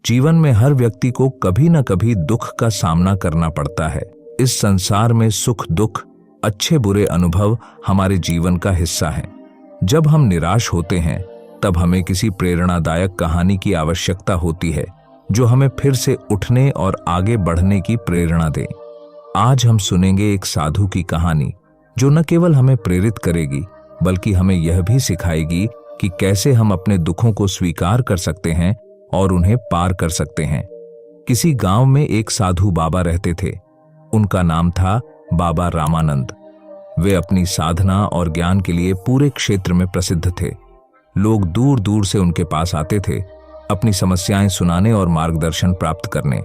जीवन में हर व्यक्ति को कभी न कभी दुख का सामना करना पड़ता है। इस संसार में सुख दुख, अच्छे बुरे अनुभव हमारे जीवन का हिस्सा हैं। जब हम निराश होते हैं तब हमें किसी प्रेरणादायक कहानी की आवश्यकता होती है जो हमें फिर से उठने और आगे बढ़ने की प्रेरणा दे। आज हम सुनेंगे एक साधु की कहानी जो न केवल हमें प्रेरित करेगी बल्कि हमें यह भी सिखाएगी कि कैसे हम अपने दुखों को स्वीकार कर सकते हैं और उन्हें पार कर सकते हैं। किसी गांव में एक साधु बाबा रहते थे। उनका नाम था बाबा रामानंद। वे अपनी साधना और ज्ञान के लिए पूरे क्षेत्र में प्रसिद्ध थे। लोग दूर दूर से उनके पास आते थे, अपनी समस्याएं सुनाने और मार्गदर्शन प्राप्त करने।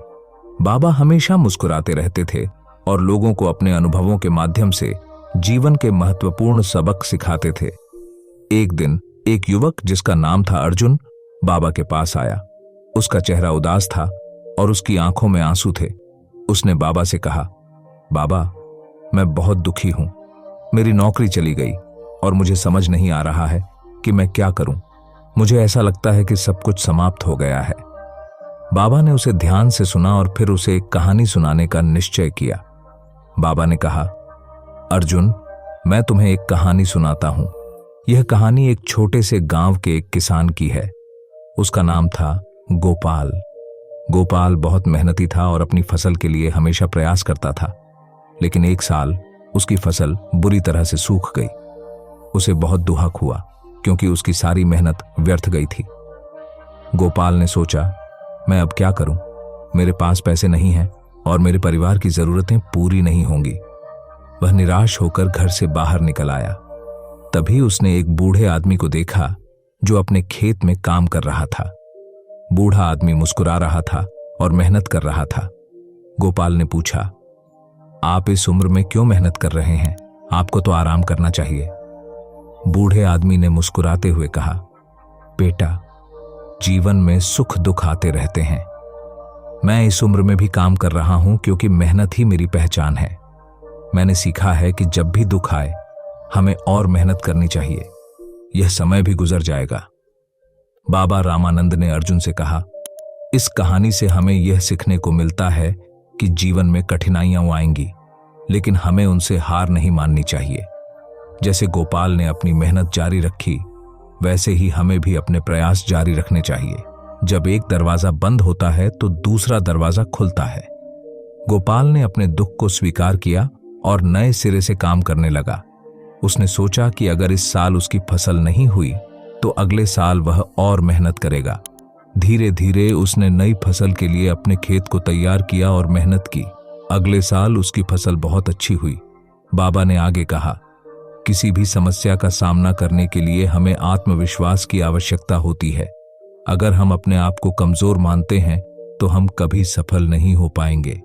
बाबा हमेशा मुस्कुराते रहते थे और लोगों को अपने अनुभवों के माध्यम से जीवन के महत्वपूर्ण सबक सिखाते थे। एक दिन एक युवक जिसका नाम था अर्जुन बाबा के पास आया। उसका चेहरा उदास था और उसकी आंखों में आंसू थे। उसने बाबा से कहा, बाबा, मैं बहुत दुखी हूं। मेरी नौकरी चली गई और मुझे समझ नहीं आ रहा है कि मैं क्या करूं। मुझे ऐसा लगता है कि सब कुछ समाप्त हो गया है। बाबा ने उसे ध्यान से सुना और फिर उसे एक कहानी सुनाने का निश्चय किया। बाबा ने कहा, अर्जुन, मैं तुम्हें एक कहानी सुनाता हूं। यह कहानी एक छोटे से गांव के एक किसान की है। उसका नाम था गोपाल। गोपाल बहुत मेहनती था और अपनी फसल के लिए हमेशा प्रयास करता था। लेकिन एक साल उसकी फसल बुरी तरह से सूख गई। उसे बहुत दुख हुआ क्योंकि उसकी सारी मेहनत व्यर्थ गई थी। गोपाल ने सोचा, मैं अब क्या करूं? मेरे पास पैसे नहीं हैं और मेरे परिवार की जरूरतें पूरी नहीं होंगी। वह निराश होकर घर से बाहर निकल आया। तभी उसने एक बूढ़े आदमी को देखा जो अपने खेत में काम कर रहा था। बूढ़ा आदमी मुस्कुरा रहा था और मेहनत कर रहा था। गोपाल ने पूछा, आप इस उम्र में क्यों मेहनत कर रहे हैं? आपको तो आराम करना चाहिए। बूढ़े आदमी ने मुस्कुराते हुए कहा, बेटा, जीवन में सुख दुख आते रहते हैं। मैं इस उम्र में भी काम कर रहा हूं क्योंकि मेहनत ही मेरी पहचान है। मैंने सीखा है कि जब भी दुख आए हमें और मेहनत करनी चाहिए। यह समय भी गुजर जाएगा। बाबा रामानंद ने अर्जुन से कहा, इस कहानी से हमें यह सीखने को मिलता है कि जीवन में कठिनाइयां आएंगी, लेकिन हमें उनसे हार नहीं माननी चाहिए। जैसे गोपाल ने अपनी मेहनत जारी रखी, वैसे ही हमें भी अपने प्रयास जारी रखने चाहिए। जब एक दरवाजा बंद होता है तो दूसरा दरवाजा खुलता है। गोपाल ने अपने दुख को स्वीकार किया और नए सिरे से काम करने लगा। उसने सोचा कि अगर इस साल उसकी फसल नहीं हुई तो अगले साल वह और मेहनत करेगा। धीरे धीरे उसने नई फसल के लिए अपने खेत को तैयार किया और मेहनत की। अगले साल उसकी फसल बहुत अच्छी हुई। बाबा ने आगे कहा, किसी भी समस्या का सामना करने के लिए हमें आत्मविश्वास की आवश्यकता होती है। अगर हम अपने आप को कमजोर मानते हैं तो हम कभी सफल नहीं हो पाएंगे।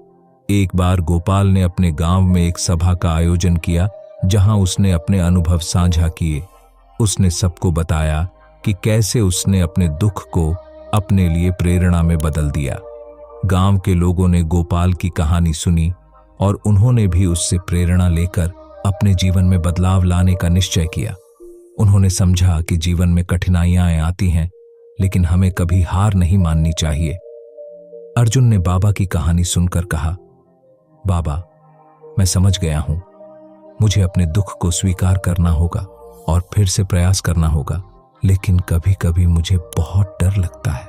एक बार गोपाल ने अपने गांव में एक सभा का आयोजन किया जहां उसने अपने अनुभव साझा किए। उसने सबको बताया कि कैसे उसने अपने दुख को अपने लिए प्रेरणा में बदल दिया। गांव के लोगों ने गोपाल की कहानी सुनी और उन्होंने भी उससे प्रेरणा लेकर अपने जीवन में बदलाव लाने का निश्चय किया। उन्होंने समझा कि जीवन में कठिनाइयां आती हैं, लेकिन हमें कभी हार नहीं माननी चाहिए। अर्जुन ने बाबा की कहानी सुनकर कहा, बाबा, मैं समझ गया हूं। मुझे अपने दुख को स्वीकार करना होगा और फिर से प्रयास करना होगा, लेकिन कभी कभी मुझे बहुत डर लगता है।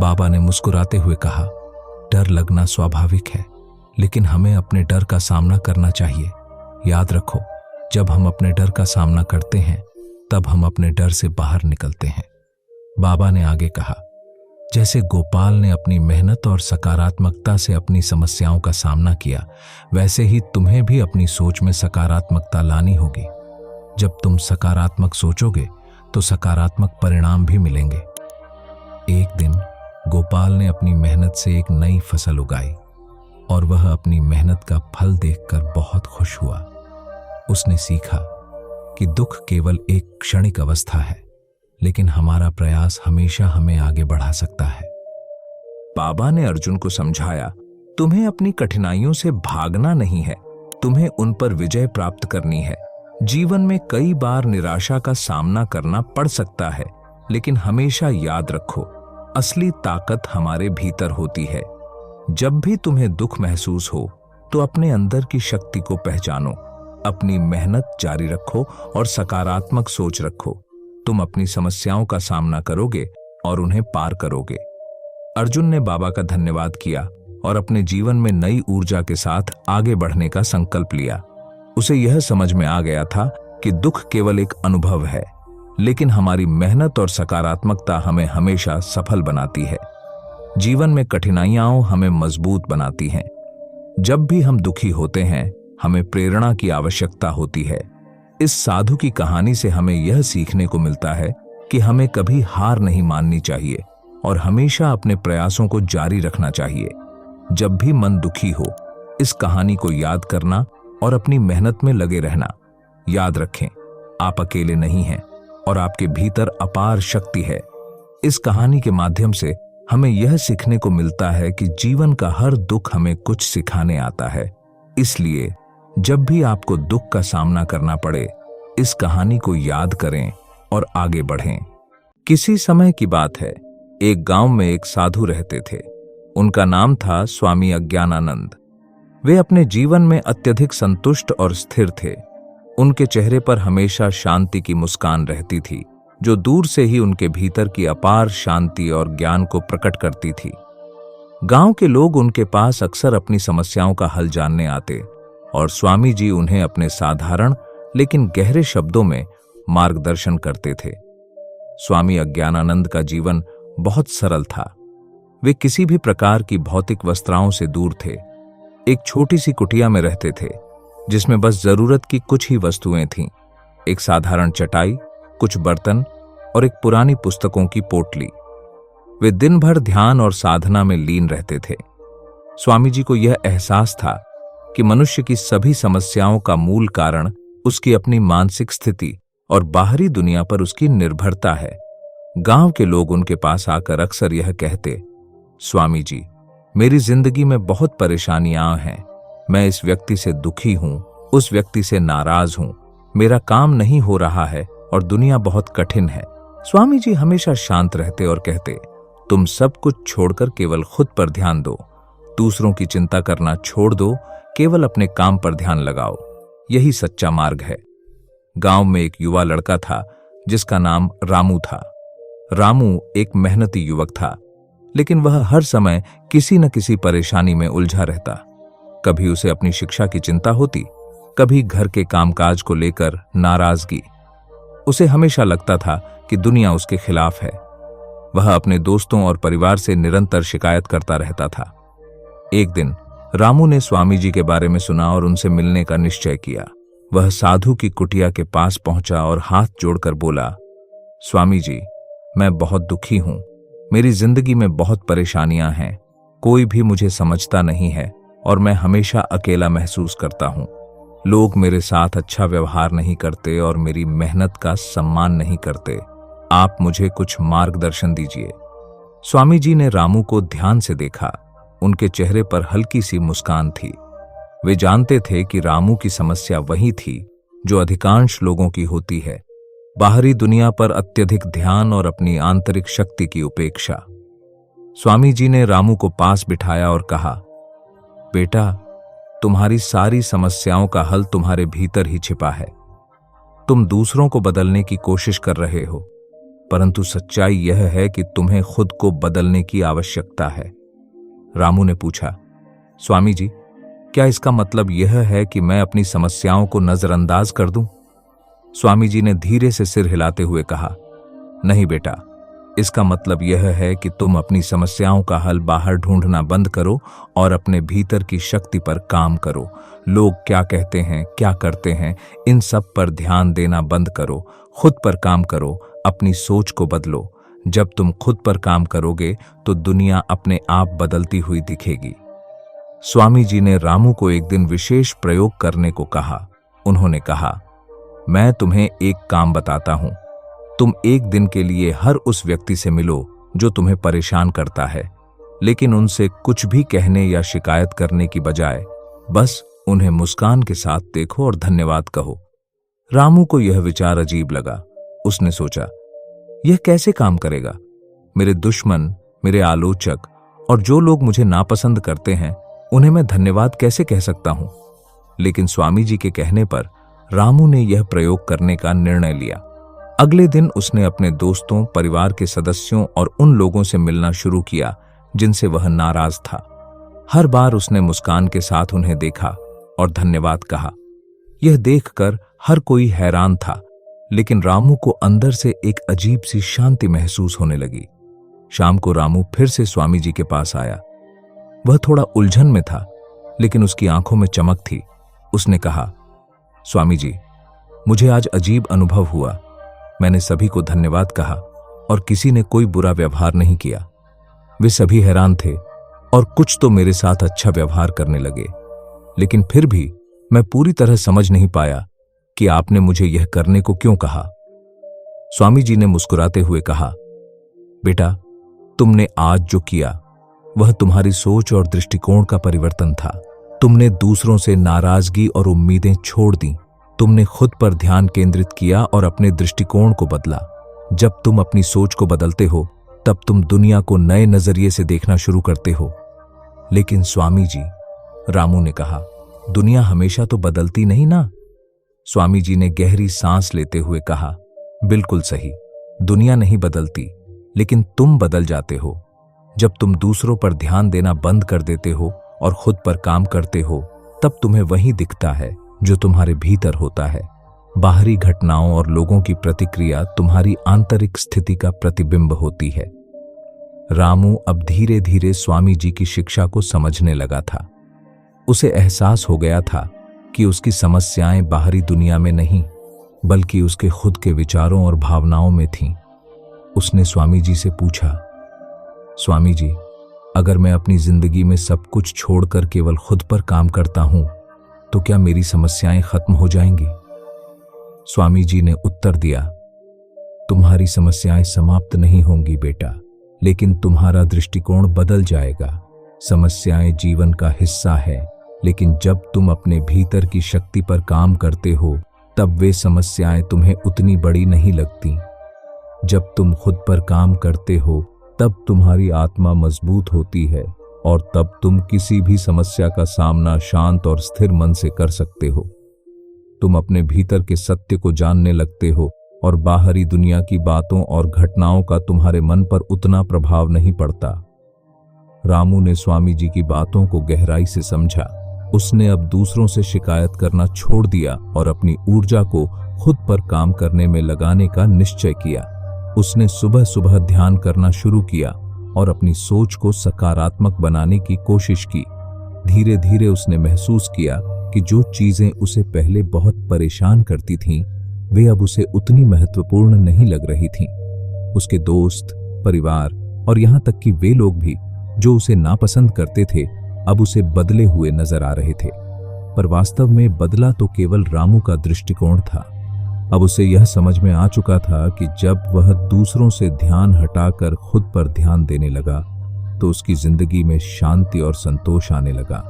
बाबा ने मुस्कुराते हुए कहा, डर लगना स्वाभाविक है, लेकिन हमें अपने डर का सामना करना चाहिए। याद रखो, जब हम अपने डर का सामना करते हैं तब हम अपने डर से बाहर निकलते हैं। बाबा ने आगे कहा, जैसे गोपाल ने अपनी मेहनत और सकारात्मकता से अपनी समस्याओं का सामना किया, वैसे ही तुम्हें भी अपनी सोच में सकारात्मकता लानी होगी। जब तुम सकारात्मक सोचोगे तो सकारात्मक परिणाम भी मिलेंगे। एक दिन गोपाल ने अपनी मेहनत से एक नई फसल उगाई और वह अपनी मेहनत का फल देखकर बहुत खुश हुआ। उसने सीखा कि दुख केवल एक क्षणिक अवस्था है, लेकिन हमारा प्रयास हमेशा हमें आगे बढ़ा सकता है। बाबा ने अर्जुन को समझाया, तुम्हें अपनी कठिनाइयों से भागना नहीं है, तुम्हें उन पर विजय प्राप्त करनी है। जीवन में कई बार निराशा का सामना करना पड़ सकता है, लेकिन हमेशा याद रखो, असली ताकत हमारे भीतर होती है। जब भी तुम्हें दुख महसूस हो तो अपने अंदर की शक्ति को पहचानो, अपनी मेहनत जारी रखो और सकारात्मक सोच रखो। तुम अपनी समस्याओं का सामना करोगे और उन्हें पार करोगे। अर्जुन ने बाबा का धन्यवाद किया और अपने जीवन में नई ऊर्जा के साथ आगे बढ़ने का संकल्प लिया। उसे यह समझ में आ गया था कि दुख केवल एक अनुभव है, लेकिन हमारी मेहनत और सकारात्मकता हमें हमेशा सफल बनाती है। जीवन में कठिनाइयां हमें मजबूत बनाती हैं। जब भी हम दुखी होते हैं, हमें प्रेरणा की आवश्यकता होती है। इस साधु की कहानी से हमें यह सीखने को मिलता है कि हमें कभी हार नहीं माननी चाहिए और हमेशा अपने प्रयासों को जारी रखना चाहिए। जब भी मन दुखी हो, इस कहानी को याद करना और अपनी मेहनत में लगे रहना। याद रखें, आप अकेले नहीं हैं और आपके भीतर अपार शक्ति है। इस कहानी के माध्यम से हमें यह सीखने को मिलता है कि जीवन का हर दुख हमें कुछ सिखाने आता है। इसलिए जब भी आपको दुख का सामना करना पड़े, इस कहानी को याद करें और आगे बढ़ें। किसी समय की बात है, एक गांव में एक साधु रहते थे। उनका नाम था स्वामी अज्ञानानंद। वे अपने जीवन में अत्यधिक संतुष्ट और स्थिर थे। उनके चेहरे पर हमेशा शांति की मुस्कान रहती थी, जो दूर से ही उनके भीतर की अपार शांति और ज्ञान को प्रकट करती थी। गांव के लोग उनके पास अक्सर अपनी समस्याओं का हल जानने आते और स्वामी जी उन्हें अपने साधारण लेकिन गहरे शब्दों में मार्गदर्शन करते थे। स्वामी अज्ञानानंद का जीवन बहुत सरल था। वे किसी भी प्रकार की भौतिक वस्त्राओं से दूर थे। एक छोटी सी कुटिया में रहते थे, जिसमें बस जरूरत की कुछ ही वस्तुएं थीं। एक साधारण चटाई, कुछ बर्तन और एक पुरानी पुस्तकों की पोटली। वे दिन भर ध्यान और साधना में लीन रहते थे। स्वामी जी को यह एहसास था कि मनुष्य की सभी समस्याओं का मूल कारण उसकी अपनी मानसिक स्थिति और बाहरी दुनिया पर उसकी निर्भरता है। गांव के लोग उनके पास आकर अक्सर यह कहते, स्वामी जी, मेरी जिंदगी में बहुत परेशानियां हैं। मैं इस व्यक्ति से दुखी हूं, उस व्यक्ति से नाराज हूं, मेरा काम नहीं हो रहा है और दुनिया बहुत कठिन है। स्वामी जी हमेशा शांत रहते और कहते, तुम सब कुछ छोड़कर केवल खुद पर ध्यान दो, दूसरों की चिंता करना छोड़ दो, केवल अपने काम पर ध्यान लगाओ। यही सच्चा मार्ग है। गांव में एक युवा लड़का था जिसका नाम रामू था। रामू एक मेहनती युवक था, लेकिन वह हर समय किसी न किसी परेशानी में उलझा रहता। कभी उसे अपनी शिक्षा की चिंता होती, कभी घर के कामकाज को लेकर नाराजगी। उसे हमेशा लगता था कि दुनिया उसके खिलाफ है। वह अपने दोस्तों और परिवार से निरंतर शिकायत करता रहता था। एक दिन रामू ने स्वामी जी के बारे में सुना और उनसे मिलने का निश्चय किया। वह साधु की कुटिया के पास पहुंचा और हाथ जोड़कर बोला, स्वामी जी, मैं बहुत दुखी हूं। मेरी जिंदगी में बहुत परेशानियां हैं। कोई भी मुझे समझता नहीं है और मैं हमेशा अकेला महसूस करता हूं। लोग मेरे साथ अच्छा व्यवहार नहीं करते और मेरी मेहनत का सम्मान नहीं करते। आप मुझे कुछ मार्गदर्शन दीजिए। स्वामी जी ने रामू को ध्यान से देखा। उनके चेहरे पर हल्की सी मुस्कान थी। वे जानते थे कि रामू की समस्या वही थी जो अधिकांश लोगों की होती है, बाहरी दुनिया पर अत्यधिक ध्यान और अपनी आंतरिक शक्ति की उपेक्षा। स्वामी जी ने रामू को पास बिठाया और कहा, बेटा, तुम्हारी सारी समस्याओं का हल तुम्हारे भीतर ही छिपा है। तुम दूसरों को बदलने की कोशिश कर रहे हो, परंतु सच्चाई यह है कि तुम्हें खुद को बदलने की आवश्यकता है। रामू ने पूछा, स्वामी जी, क्या इसका मतलब यह है कि मैं अपनी समस्याओं को नजरअंदाज कर दूं? स्वामी जी ने धीरे से सिर हिलाते हुए कहा, नहीं बेटा, इसका मतलब यह है कि तुम अपनी समस्याओं का हल बाहर ढूंढना बंद करो और अपने भीतर की शक्ति पर काम करो। लोग क्या कहते हैं, क्या करते हैं, इन सब पर ध्यान देना बंद करो। खुद पर काम करो, अपनी सोच को बदलो। जब तुम खुद पर काम करोगे तो दुनिया अपने आप बदलती हुई दिखेगी। स्वामी जी ने रामू को एक दिन विशेष प्रयोग करने को कहा। उन्होंने कहा, मैं तुम्हें एक काम बताता हूं। तुम एक दिन के लिए हर उस व्यक्ति से मिलो जो तुम्हें परेशान करता है, लेकिन उनसे कुछ भी कहने या शिकायत करने की बजाय बस उन्हें मुस्कान के साथ देखो और धन्यवाद कहो। रामू को यह विचार अजीब लगा। उसने सोचा, यह कैसे काम करेगा? मेरे दुश्मन मेरे आलोचक और जो लोग मुझे नापसंद करते हैं उन्हें मैं धन्यवाद कैसे कह सकता हूं? लेकिन स्वामी जी के कहने पर रामू ने यह प्रयोग करने का निर्णय लिया। अगले दिन उसने अपने दोस्तों, परिवार के सदस्यों और उन लोगों से मिलना शुरू किया जिनसे वह नाराज था। हर बार उसने मुस्कान के साथ उन्हें देखा और धन्यवाद कहा। यह देखकर हर कोई हैरान था, लेकिन रामू को अंदर से एक अजीब सी शांति महसूस होने लगी। शाम को रामू फिर से स्वामी जी के पास आया। वह थोड़ा उलझन में था, लेकिन उसकी आंखों में चमक थी। उसने कहा, स्वामी जी, मुझे आज अजीब अनुभव हुआ। मैंने सभी को धन्यवाद कहा और किसी ने कोई बुरा व्यवहार नहीं किया। वे सभी हैरान थे और कुछ तो मेरे साथ अच्छा व्यवहार करने लगे, लेकिन फिर भी मैं पूरी तरह समझ नहीं पाया कि आपने मुझे यह करने को क्यों कहा। स्वामी जी ने मुस्कुराते हुए कहा, बेटा, तुमने आज जो किया वह तुम्हारी सोच और दृष्टिकोण का परिवर्तन था। तुमने दूसरों से नाराजगी और उम्मीदें छोड़ दी। तुमने खुद पर ध्यान केंद्रित किया और अपने दृष्टिकोण को बदला। जब तुम अपनी सोच को बदलते हो तब तुम दुनिया को नए नजरिए से देखना शुरू करते हो। लेकिन स्वामी जी, रामू ने कहा, दुनिया हमेशा तो बदलती नहीं ना। स्वामी जी ने गहरी सांस लेते हुए कहा, बिल्कुल सही, दुनिया नहीं बदलती, लेकिन तुम बदल जाते हो। जब तुम दूसरों पर ध्यान देना बंद कर देते हो और खुद पर काम करते हो, तब तुम्हें वही दिखता है जो तुम्हारे भीतर होता है। बाहरी घटनाओं और लोगों की प्रतिक्रिया तुम्हारी आंतरिक स्थिति का प्रतिबिंब होती है। रामू अब धीरे धीरे स्वामी जी की शिक्षा को समझने लगा था। उसे एहसास हो गया था कि उसकी समस्याएं बाहरी दुनिया में नहीं, बल्कि उसके खुद के विचारों और भावनाओं में थीं। उसने स्वामी जी से पूछा, स्वामी जी, अगर मैं अपनी जिंदगी में सब कुछ छोड़कर केवल खुद पर काम करता हूं, तो क्या मेरी समस्याएं खत्म हो जाएंगी? स्वामी जी ने उत्तर दिया, तुम्हारी समस्याएं समाप्त नहीं होंगी बेटा, लेकिन तुम्हारा दृष्टिकोण बदल जाएगा। समस्याएं जीवन का हिस्सा है, लेकिन जब तुम अपने भीतर की शक्ति पर काम करते हो, तब वे समस्याएं तुम्हें उतनी बड़ी नहीं लगती। जब तुम खुद पर काम करते हो, तब तुम्हारी आत्मा मजबूत होती है और तब तुम किसी भी समस्या का सामना शांत और स्थिर मन से कर सकते हो। तुम अपने भीतर के सत्य को जानने लगते हो और बाहरी दुनिया की बातों और घटनाओं का तुम्हारे मन पर उतना प्रभाव नहीं पड़ता। रामू ने स्वामी जी की बातों को गहराई से समझा। उसने अब दूसरों से शिकायत करना छोड़ दिया और अपनी ऊर्जा को खुद पर काम करने में लगाने का निश्चय किया। उसने सुबह सुबह ध्यान करना शुरू किया और अपनी सोच को सकारात्मक बनाने की कोशिश की। धीरे धीरे उसने महसूस किया कि जो चीजें उसे पहले बहुत परेशान करती थीं, वे अब उसे उतनी महत्वपूर्ण नहीं लग रही थीं। उसके दोस्त, परिवार और यहाँ तक कि वे लोग भी जो उसे नापसंद करते थे, अब उसे बदले हुए नजर आ रहे थे। पर वास्तव में बदला तो केवल रामू का दृष्टिकोण था। अब उसे यह समझ में आ चुका था कि जब वह दूसरों से ध्यान हटाकर खुद पर ध्यान देने लगा, तो उसकी जिंदगी में शांति और संतोष आने लगा।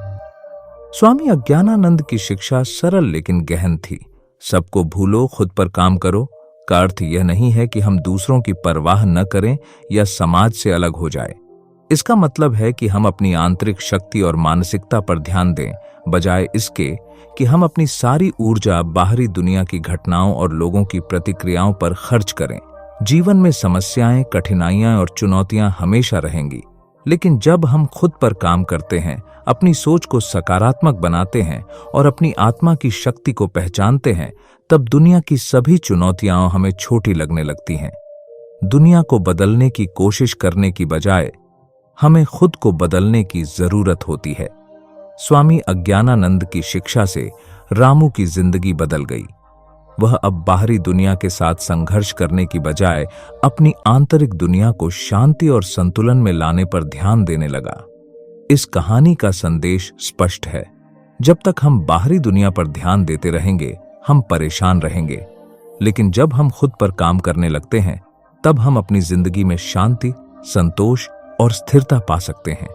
स्वामी अज्ञानानंद की शिक्षा सरल लेकिन गहन थी। सबको भूलो, खुद पर काम करो का अर्थ यह नहीं है कि हम दूसरों की परवाह न करें या समाज से अलग हो जाए। इसका मतलब है कि हम अपनी आंतरिक शक्ति और मानसिकता पर ध्यान दें, बजाय इसके कि हम अपनी सारी ऊर्जा बाहरी दुनिया की घटनाओं और लोगों की प्रतिक्रियाओं पर खर्च करें। जीवन में समस्याएं, कठिनाइयां और चुनौतियां हमेशा रहेंगी, लेकिन जब हम खुद पर काम करते हैं, अपनी सोच को सकारात्मक बनाते हैं और अपनी आत्मा की शक्ति को पहचानते हैं, तब दुनिया की सभी चुनौतियां हमें छोटी लगने लगती हैं। दुनिया को बदलने की कोशिश करने की बजाय हमें खुद को बदलने की जरूरत होती है। स्वामी अज्ञानानंद की शिक्षा से रामू की जिंदगी बदल गई। वह अब बाहरी दुनिया के साथ संघर्ष करने की बजाय अपनी आंतरिक दुनिया को शांति और संतुलन में लाने पर ध्यान देने लगा। इस कहानी का संदेश स्पष्ट है। जब तक हम बाहरी दुनिया पर ध्यान देते रहेंगे, हम परेशान रहेंगे, लेकिन जब हम खुद पर काम करने लगते हैं, तब हम अपनी जिंदगी में शांति, संतोष और स्थिरता पा सकते हैं।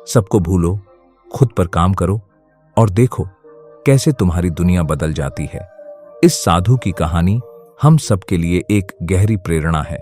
सबको भूलो, खुद पर काम करो और देखो कैसे तुम्हारी दुनिया बदल जाती है। इस साधु की कहानी हम सबके लिए एक गहरी प्रेरणा है।